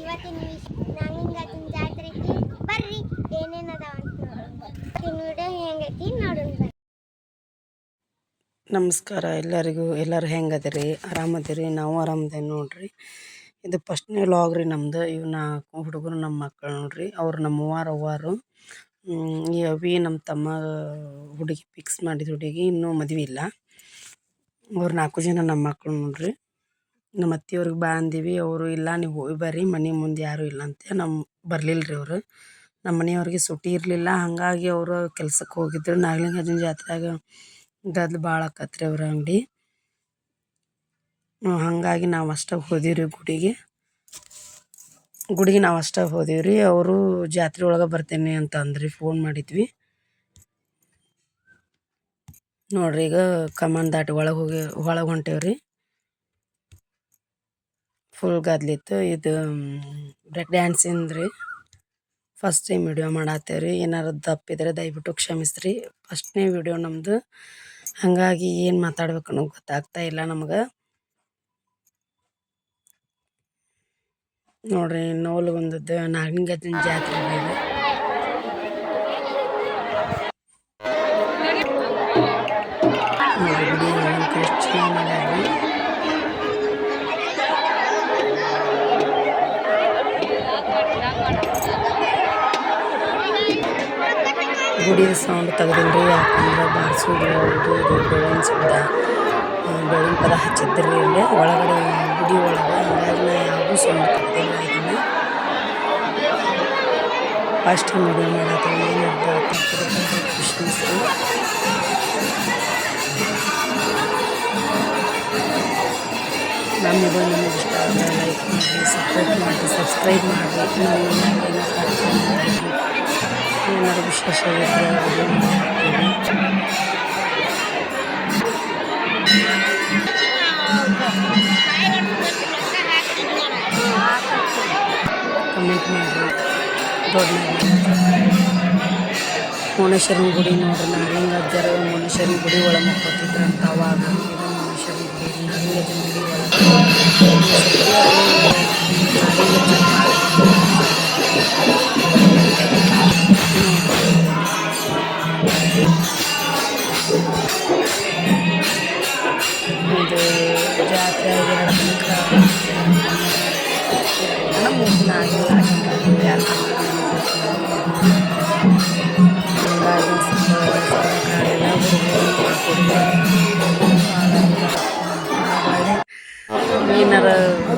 ಇವತ್ತಿನ ನಾಗಲಿಂಗನ ಜಾತ್ರೆಗೆ ಬರ್ರಿ ಏನೇನ್ ಅದಾವ ಅಂತ ನೋಡೋಣ. ವಿಡಿಯೋ ಹೆಂಗೈತಿ ನೋಡೋಣ ಬರ್ರಿ. ನಮಸ್ಕಾರ ಎಲ್ಲರಿಗೂ. ಎಲ್ಲರೂ ಹೆಂಗದಿರಿ? ಆರಾಮದಿರಿ? ನಾವು ಆರಾಮದೇವಿ ನೋಡ್ರಿ. ಇದು ಫಸ್ಟ್ನೇ ವ್ಲಾಗ್ ರೀ ನಮ್ದು. ಇವು ನಾಲ್ಕು ಹುಡುಗರು ನಮ್ಮ ಮಕ್ಕಳು ನೋಡ್ರಿ. ಅವ್ರು ನಮ್ಮ ಅವ್ವಾರು. ಈ ಅವಿ ನಮ್ಮ ತಮ್ಮ ಹುಡುಗಿ ಫಿಕ್ಸ್ ಮಾಡಿದ ಹುಡುಗಿ ಇನ್ನೂ ಮದುವೆ ಇಲ್ಲ. ಅವ್ರು 4 ಜನ ನಮ್ಮ ಮಕ್ಕಳು ನೋಡ್ರಿ. ನಮ್ಮ ಅತ್ತೆಯವ್ರಿಗೆ ಬಾ ಅಂದೀವಿ. ಅವರು ಇಲ್ಲ ನೀವು ಹೋಗಿ ಬರ್ರಿ, ಮನೆ ಮುಂದೆ ಯಾರೂ ಇಲ್ಲ ಅಂತ ಬರಲಿಲ್ಲ ರೀ ಅವರು. ನಮ್ಮ ಮನೆಯವ್ರಿಗೆ ಸುಟಿ ಇರಲಿಲ್ಲ, ಹಾಗಾಗಿ ಅವರು ಕೆಲ್ಸಕ್ಕೆ ಹೋಗಿದ್ರು. ನಾಗಲಿಂಗನ ಜಾತ್ರೆಯಾಗ ಗದ್ದಲ ಭಾಳ ಆಕತ್ರಿ ಅವ್ರ ಅಂಗಡಿ. ಹಾಗಾಗಿ ನಾವು ಅಷ್ಟೇ ಹೋದಿವ್ರಿ ಗುಡಿಗೆ ನಾವು ಅಷ್ಟೇ ಹೋದಿವ್ರಿ. ಅವರು ಜಾತ್ರೆ ಒಳಗೆ ಬರ್ತೇನೆ ಅಂತ ಅಂದ್ರಿ, ಫೋನ್ ಮಾಡಿದ್ವಿ ನೋಡ್ರಿ. ಈಗ ಕಮಾನ್ ದಾಟಿ ಒಳಗೆ ಹೊಂಟೇವ್ರಿ. ಫುಲ್ ಗದ್ಲಿತ್ತು. ಇದು ಬ್ರೇಕ್ ಡ್ಯಾನ್ಸಿಂದು ರೀ. ಫಸ್ಟ್ ಟೈಮ್ ವಿಡಿಯೋ ಮಾಡತ್ತೇವ್ರಿ. ಏನಾರು ತಪ್ಪಿದ್ರೆ ದಯವಿಟ್ಟು ಕ್ಷಮಿಸ್ರಿ. ಫಸ್ಟ್ನೇ ವಿಡಿಯೋ ನಮ್ಮದು, ಹಾಗಾಗಿ ಏನು ಮಾತಾಡ್ಬೇಕು ಅನ್ನೋದು ಗೊತ್ತಾಗ್ತಾ ಇಲ್ಲ ನಮ್ಗೆ. ನೋಡ್ರಿ ನೋಲು ಬಂದದ್ದು ನಾಗಲಿಂಗನ ಜಾತ್ರೆ ಇದೆ. ಗುಡಿ ಅಲಂಕಾರ ಮಾಡ್ಯಾರ್ರಿ. ಗುಡಿಯ ಸೌಂಡ್ ತೆಗ್ದಿಲ್ರಿ, ಯಾಕಂದ್ರೆ ಬಾರಿಸೋದು ಇದು ಬೆಳ್ಳಿನ ಶಬ್ದ, ಬೆಳ್ಳಿನ ಪದ ಹಚ್ಚಿದ್ರಿ ಇಲ್ಲಿ ಒಳಗಡೆ ಗುಡಿ ಒಳಗೆ. ಹಂಗಾಗಿ ನಾ ಯಾವುದೂ ಸೌಂಡ್ ತೆಗ್ದಿಲ್ಲ. ಇದನ್ನು ಫಸ್ಟ್ ಟೈಮ್ ವಿಡಿಯೋ ಮಾಡತ್ತೆ. ಏನಾದ್ರು ತಪ್ಪಿದ್ರೆ ಕ್ಷಮಿಸ್ರಿ. ನಮ್ಮ ವಿಡಿಯೋ ನಿಮಗೆ ಇಷ್ಟ ಆದರೆ ಲೈಕ್ ಮಾಡಿ, ಸಪೋರ್ಟ್ ಮಾಡಿ, ಸಬ್ಸ್ಕ್ರೈಬ್ ಮಾಡಿ. ನಾವು ಏನೋ ಕಾರ್ಯಕ್ರಮ ಮಾಡಿದ್ವಿ, ಏನಾದ್ರು ವಿಶೇಷ ಇದ್ದರೆ ವಿಡಿಯೋ ಮಾಡ್ತೀವಿ. ಕಮೆಂಟ್ ಮಾಡಿರಿ. ದೊಡ್ಡ ಮೌನೇಶ್ವರನ ಗುಡಿ ನೋಡ್ರಿ. ನಾಗಲಿಂಗ ಅಜ್ಜರು ಮೌನೇಶ್ವರನ ಗುಡಿ ಒಳಗೆ ಮಕ್ಕೋತಿದ್ರಂತ ಅವಾಗ. ಇದು ಮೌನೇಶ್ವರನ ಗುಡಿ, ನಾಗಲಿಂಗಜ್ಜನ ಗುಡಿ ಒಳಗೆ ಇದು ಜಾತ್ರೆ ಆಗಿಲ್ಲ. ಏನಾರ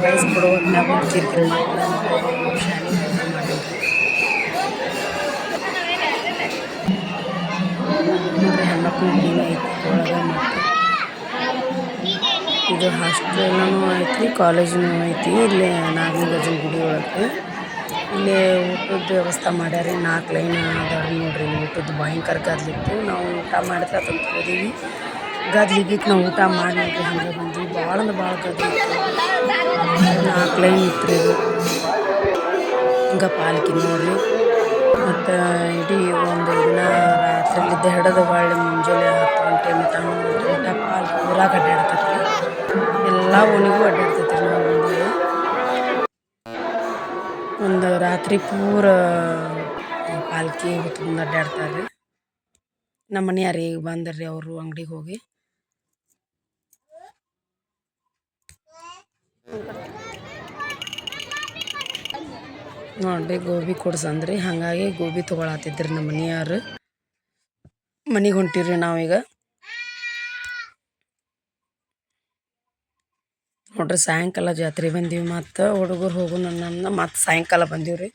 ವಯಸ್ಸು ಕೊಡುವಾಗ ಬಂದು ಕಿರಿಕಿರಿ ಶಾಲೆ ನೋಡ್ರಿ. ಹೆಣ್ಮಕ್ಳು ಗುಡಿನೂ ಐತಿ ಒಳಗೆ. ಮತ್ತು ಇದು ಹಾಸ್ಟೆಲ್ನೂ ಐತಿ, ಕಾಲೇಜ್ನೂ ಐತಿ. ಇಲ್ಲೇ ನಾಗಲಿಂಗಜ್ಜನ ಗುಡಿ ಒಳಗೆ ಇಲ್ಲೇ ಊಟದ ವ್ಯವಸ್ಥೆ ಮಾಡ್ಯಾರಿ. 4 ಲೈನ್ ಅದಾವ್ರಿ ನೋಡ್ರಿ. ಊಟದ್ದು ಭಯಂಕರ ಗದ್ಲಿತ್ತು. ನಾವು ಊಟ ಮಾಡಿದ್ರೆ ಅದನ್ನು ಹೋದೀವಿ. ಗದ್ಲಿಗಿತ್ತು, ನಾವು ಊಟ ಮಾಡಿ ನೋಡ್ರಿ ಹಂಗೆ ಬಂದ್ವಿ. ಭಾಳ ಅಂದ್ರೆ ಭಾಳ ಗದ್ಲಿತ್ತು. 4 ಲೈನ್ ಇತ್ತು ರೀ ಇದು. ಹಿಂಗೆ ಪಾಲ್ಕಿ ನೋಡ್ರಿ. ಮತ್ತು ಇಡೀ ಒಂದು ದಿನ ರಾತ್ರಿಲಿದ್ದ ಹಿಡಿದು ಹೊಳ್ಳಿ ಮುಂಜಾನೆ 10 ಗಂಟೆ ಮಟ್ಟ ಪಾಲ್ಕಿ ಊರಾಗ ಅಡ್ಡಾಡ್ತೈತ್ರಿ. ಎಲ್ಲ ಓಣಿಗೂ ಅಡ್ಡಾಡ್ತೈತ್ರಿ. ನಾವು ಒಂದು ರಾತ್ರಿ ಪೂರ ಪಾಲ್ಕಿ ಹೊತ್ಕೊಂಡು ಅಡ್ಡಾಡ್ತಾರೆ ರೀ. ನಮ್ಮ ಮನೆಯಾರು ಈಗ ಬಂದರ್ರಿ, ಅವರು ಅಂಗಡಿಗೆ ಹೋಗಿ. ನೋಡ್ರಿ ಗೋಬಿ ಕೊಡ್ಸಂದ್ರಿ, ಹಾಗಾಗಿ ಗೋಬಿ ತೊಗೊಳತ್ತಿದ್ರಿ ನಮ್ಮ ಮನೆಯವ್ರು. ಮನೆಗೆ ಹೊಂಟಿವ್ರಿ ನಾವೀಗ. ನೋಡ್ರಿ ಸಾಯಂಕಾಲ ಜಾತ್ರೆ ಬಂದೀವಿ. ಮತ್ತು ಹುಡುಗರು ಹೋಗು ನನ್ನ ಮತ್ತು ಸಾಯಂಕಾಲ ಬಂದೀವ್ರಿ.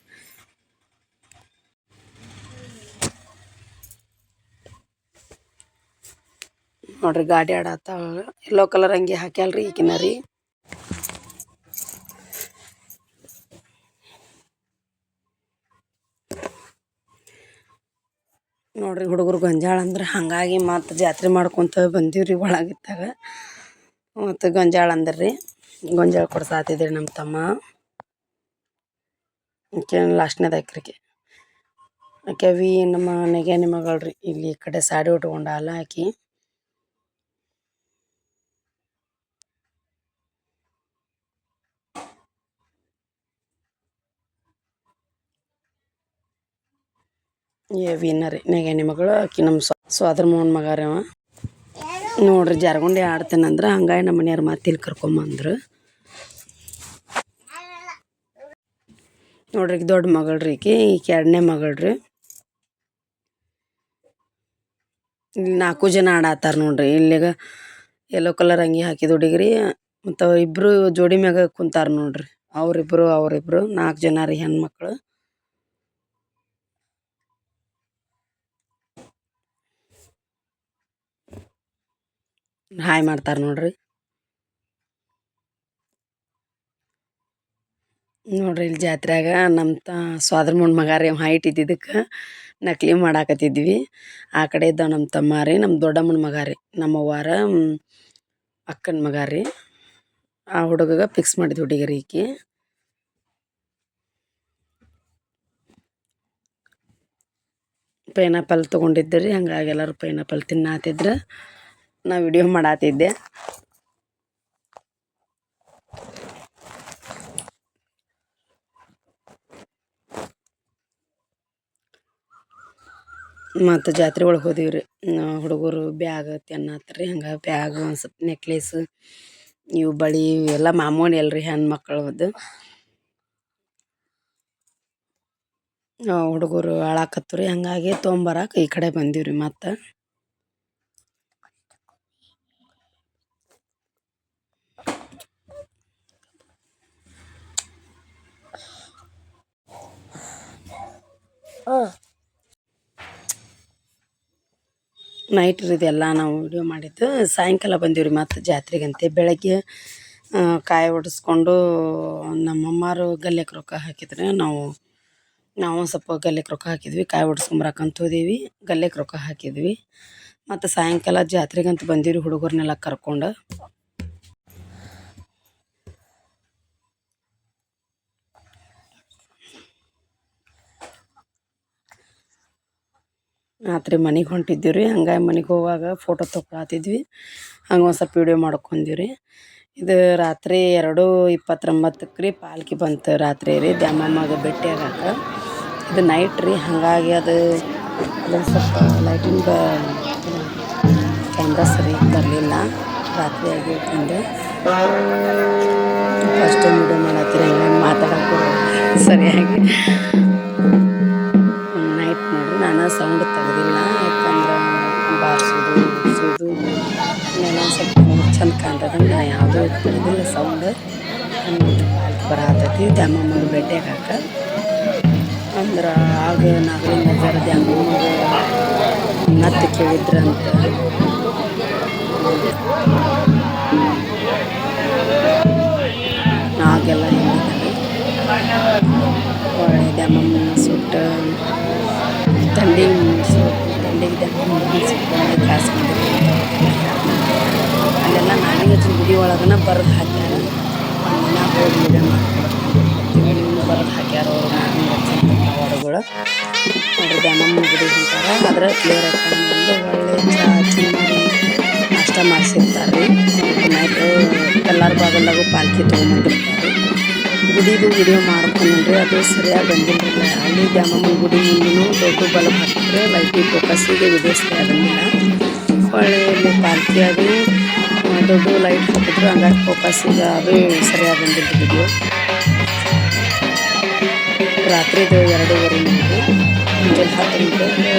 ನೋಡ್ರಿ ಗಾಡಿ ಆಡತ್ತಾಳ. ಯೆಲ್ಲೋ ಕಲರ್ ಅಂಗಿ ಹಾಕ್ಯಾಲ್ರಿ ಈಕಿನ ರೀ. ನೋಡ್ರಿ ಹುಡುಗರು ಗೊಂಜಾಳ ಅಂದ್ರೆ, ಹಾಗಾಗಿ ಮತ್ತು ಜಾತ್ರೆ ಮಾಡ್ಕೊತ ಬಂದೀವ್ರಿ ಒಳಗಿತ್ತಾಗ. ಮತ್ತು ಗೊಂಜಾಳ ಅಂದ್ರಿ, ಗೊಂಜಾಳ ಕೊಡ್ಸಾತಿದ್ರಿ ನಮ್ಮ ತಮ್ಮ. ಆಕೆ ಲಾಸ್ಟ್ನೇದು ಆಕ್ರಿಕೆ. ಆಕೆ ಅವಿ ನಮ್ಮ ನೆಗೆನಿ ಮಗಳ್ರಿ. ಇಲ್ಲಿ ಈ ಕಡೆ ಸಾಡಿ ಉಟ್ಕೊಂಡಾಲ ಆಕಿ. ವಿನ್ನರಿ ನೆಗಣಿ ಮಗಳು ಆಕಿ ನಮ್ಮ ಸೋದರ ಮಾವನ ಮಗ ರೀ ಅವ ನೋಡ್ರಿ ಜಾರ್ಗುಂಡಿ ಆಡ್ತೇನಂದ್ರೆ ಹಂಗಾಗಿ ನಮ್ಮ ಮನೆಯವ್ರು ಮತ್ತೆ ಇಲ್ಲಿ ಕರ್ಕೊಂಬಂದ್ರು ನೋಡ್ರಿ ಈಗ ದೊಡ್ಡ ಮಗಳ್ರಿ ಈಕೆ ಎರಡನೇ ಮಗಳ್ರಿ ಇಲ್ಲಿ 4 ಜನ ಆಡತ್ತಾರ ನೋಡ್ರಿ ಇಲ್ಲಿಗ ಯೆಲ್ಲೋ ಕಲರ್ ಅಂಗಿ ಹಾಕಿದ ಹುಡುಗ್ರಿ ಮತ್ತು ಇಬ್ಬರು ಜೋಡಿ ಮ್ಯಾಗ ಕುಂತಾರ ನೋಡ್ರಿ ಅವರಿಬ್ರು 4 ಜನ ರೀ ಹೆಣ್ಮಕ್ಳು ಹಾಯ್ ಮಾಡ್ತಾರ ನೋಡ್ರಿ ಇಲ್ಲಿ ಜಾತ್ರೆಯಾಗ ನಮ್ಮ ಸೋದರ ಮಾವನ ಮಗ ರೀ ಹೈಟ್ ಇದ್ದಿದ್ದಕ್ಕೆ ನಕಲಿ ಮಾಡಾಕತ್ತಿದ್ವಿ ಆ ಕಡೆ ಇದ್ದ ನಮ್ಮ ತಮ್ಮ ರೀ ನಮ್ಮ ದೊಡ್ಡಮ್ಮನ ಮಗ ರೀ ನಮ್ಮ ಅವ್ವಾರ ಅಕ್ಕನ ಮಗ ರೀ ಆ ಹುಡುಗಗೆ ಫಿಕ್ಸ್ ಮಾಡಿದ ಹುಡುಗಿರಿ ಈಕಿ ಪೈನಾಪಲ್ ತೊಗೊಂಡಿದ್ದೆ ರೀ ಹಂಗಾಗಿ ಎಲ್ಲರೂ ಪೈನಾಪಲ್ ತಿನ್ನಾತಿದ್ರೆ ನಾ ವಿಡಿಯೋ ಮಾಡಾತಿದ್ದೆ ಮತ್ತು ಜಾತ್ರೆ ಒಳಗೆ ಹೋದೀವಿ ರೀ ಹುಡುಗರು ಬ್ಯಾಗ್ ತಿನ್ನತ್ರಿ ಹಂಗೆ ಬ್ಯಾಗ್ ಒಂದು ಸ್ವಲ್ಪ ನೆಕ್ಲೇಸ್ ಇವು ಬಳೆ ಇವೆಲ್ಲ ಮಾಮೂಲಿ ಅಲ್ರಿ ಹೆಣ್ಮಕ್ಳದ್ದು ಹುಡುಗರು ಅಳಾಕತ್ತು ರೀ ಹಂಗಾಗಿ ತೊಗೊಂಬರಕ್ಕೆ ಈ ಕಡೆ ಬಂದೀವಿ ರೀ ಮತ್ತು ನೈಟ್ ಇದೆಲ್ಲ ನಾವು ವಿಡಿಯೋ ಮಾಡಿದ್ದು ಸಾಯಂಕಾಲ ಬಂದೀವಿ ರೀ ಮತ್ತು ಜಾತ್ರೆಗಂತೆ ಬೆಳಗ್ಗೆ ಕಾಯಿ ಹೊಡೆಸ್ಕೊಂಡು ನಮ್ಮಮ್ಮರು ಗಲ್ಲೆಕ್ಕೆ ರೊಕ್ಕ ಹಾಕಿದ್ರೆ ನಾವು ಸ್ವಲ್ಪ ಗಲ್ಲೆಕ್ಕೆ ರೊಕ್ಕ ಹಾಕಿದ್ವಿ ಕಾಯಿ ಹೊಡೆಸ್ಕೊಂಬರಕ್ಕಂತ ಹೋದೀವಿ ಗಲ್ಲೆಕ್ಕೆ ರೊಕ್ಕ ಹಾಕಿದ್ವಿ ಮತ್ತು ಸಾಯಂಕಾಲ ಜಾತ್ರೆಗಂತ ಬಂದೀವಿ ರೀ ಹುಡುಗರನ್ನೆಲ್ಲ ಕರ್ಕೊಂಡು ರಾತ್ರಿ ಮನೆಗೆ ಹೊಂಟಿದ್ದೀವಿ ರೀ ಹಂಗಾಗಿ ಮನೆಗೆ ಹೋಗುವಾಗ ಫೋಟೋ ತೊಗೊಳತ್ತಿದ್ವಿ ಹಂಗೆ ಒಂದು ಸ್ವಲ್ಪ ವೀಡಿಯೋ ಮಾಡ್ಕೊಂಡ್ವಿ ರೀ ಇದು ರಾತ್ರಿ 2:29 ರೀ ಪಾಲ್ಕಿ ಬಂತು ರಾತ್ರಿ ರೀ ದ್ಯಾಮಮ್ಮಗೆ ಭೇಟಿ ಆಗಕ್ಕೆ ಇದು ನೈಟ್ ರೀ ಹಾಗಾಗಿ ಅದೊಂದು ಸ್ವಲ್ಪ ಲೈಟಿಂಗ್ ಕ್ಯಾಮ್ರಾ ಸರಿ ಬರಲಿಲ್ಲ ರಾತ್ರಿ ಆಗಿರ್ತಂದು ಫಸ್ಟ್ ಟೈಮ್ ವೀಡಿಯೋ ಮಾಡತ್ತೀರಿ ಹಂಗಾಗಿ ಮಾತಾಡೋಕ್ಕೂ ಸರಿಯಾಗಿ ನೈಟ್ ನೋಡ್ರಿ ನಾನು ಸೌಂಡ್ ತೆಗೆದಿಲ್ಲ ಯಾಕಂದ್ರೆ ಬಾರಿಸೋದು ಉಡ್ಸೋದು ಇನ್ನೇನೋ ಸ್ವಲ್ಪ ಚಂದ ಕಾಣ್ತದಂಗೆ ನಾನು ಯಾವುದೂ ತೆಗೆದಿಲ್ಲ ಸೌಂಡ್ ಬರತೈತಿ ದ್ಯಾಮಮ್ಮನ ಭೇಟಿ ಆಗಕ್ಕೆ ಅಂದ್ರೆ ಆಗ ನಾಗಲಿಂಗ ಜರ ದ್ಯಾಮಮ್ಮಗೆ ಮತ್ತೆ ಕೇಳಿದ್ರಂತ ಆಗೆಲ್ಲ ಹೇಳಿದ್ದಾರೆ ಒಳ್ಳೆ ದ್ಯಾಮಮ್ಮನ ಸುಟ್ಟು ದಂಡಿಗೆ ದ್ಯಾಮಮ್ಮನ ಸುಟ್ಟು ಕ್ಲಾಸ್ ಅಲ್ಲೆಲ್ಲ ನಾಗಲಿಂಗಜ್ಜನ ಗುಡಿ ಒಳಗನ ಬರೆದು ಹಾಕ್ಯಾರ ನಾವು ಹೋಗಿ ವಿಡಿಯೋ ಮಾಡ್ಕೊಂಡು ಬರೆದು ಹಾಕ್ಯಾರ ಅವರು ನಾಗಲಿಂಗಜ್ಜನ ಹಾಡುಗಳು ನೋಡ್ರಿ ದ್ಯಾಮಮ್ಮನ ಗುಡಿ ಅಂತಾರೆ ಅದ್ರ ಕ್ಲಿಯರ್ ಹಾಕೊಂಡು ಒಳ್ಳೆ ಚಾ ಚುಮ್ಮರಿ ನಾಷ್ಟ ಮಾಡಿಸಿರ್ತಾರೆ ರೀ ನೈಟ್ ಎಲ್ಲರ ಬಾಗಲ್ಲಾಗೂ ಪಾಲ್ಕಿ ತೊಗೊಂಬಂದಿರ್ತಾರೆ ಗುಡಿದು ವಿಡಿಯೋ ಮಾಡ್ಕೊಂಡ್ರಿ ಅದು ಸರಿಯಾಗಿ ಬಂದಿಲ್ಲ ಅಲ್ಲಿ ದ್ಯಾಮಮ್ಮನ ಗುಡಿ ಮುಂದೂ ದೊಡ್ಡ ಬಲ್ಬ್ ಹಾಕಿದ್ರೆ ಲೈಟಿಗೆ ಫೋಕಸ್ಸಿಗೆ ವಿಡಿಯೋ ಸರಿಯಾಗಿ ಬಂದಿಲ್ಲ ಒಳ್ಳೆ ಪಾಲ್ಕಿಯಾಗಿ ದೊಡ್ಡ ಲೈಟ್ ಹಾಕಿದ್ರು ಹಂಗಾಗಿ ಫೋಕಸ್ಸಿಗೆ ಅದು ಸರಿಯಾಗಿ ಬಂದಿಲ್ಲ ವಿಡಿಯೋ ರಾತ್ರಿದು 2:30 ಮುಂಜಾನೆ 10 ಗಂಟೆಗೆ